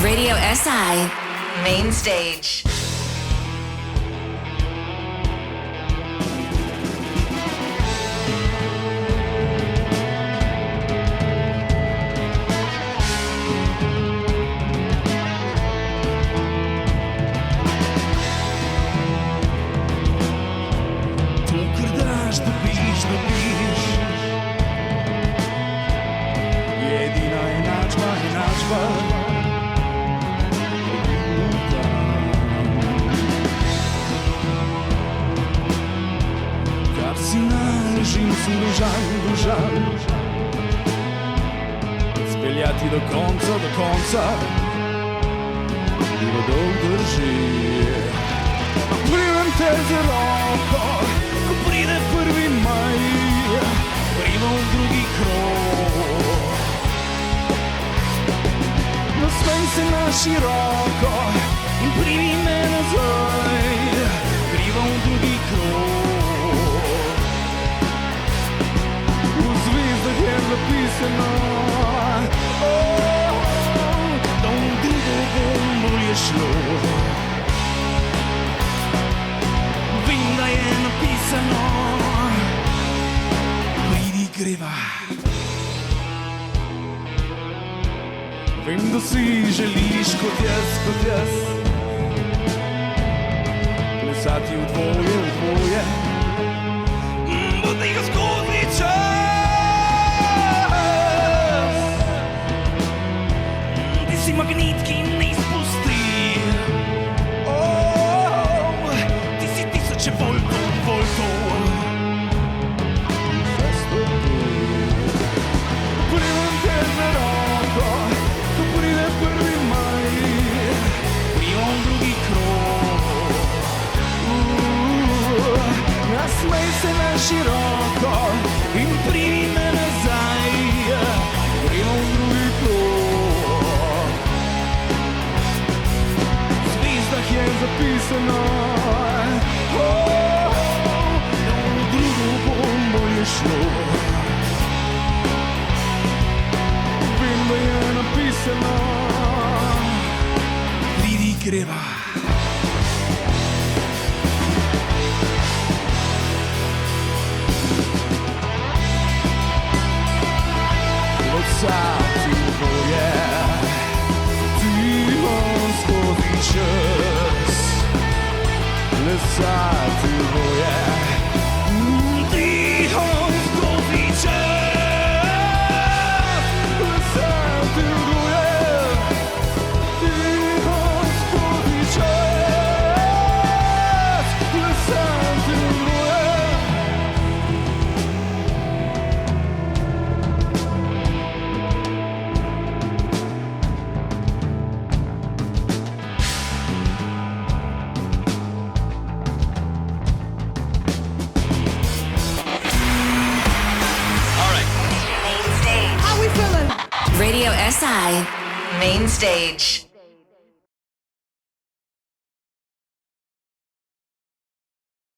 Radio SI Main Stage. Dužan speljati do konca bilo dolg drži. Primem te za roko, ko pride 1. maj, primem drugi krog. Nasmej se na široko in primi me nazaj, primem drugi krog. Je zapisano, da v drugo bombo je šlo. Vem, da je napisano, pridi greva. Vem, da si želiš kot jaz, plesati v dvoje, bodi ga skozi čas. Magnet, ki ne izpusti. Ti si tisoče voltov. Primem te za roko, ko pride 1. maj, primem drugi krog. Nasmej se na široko in primi me nazaj, primem drugi krog. Je zapisano, da v drugo bombo je šlo. Vem, da je napisano, pridi greva. Losati boje, tiho skozi čas. Lesati boje, tiho skozi čas. Lesati boje, tiho skozi čas. Lesati boje. Radio SI Main Stage.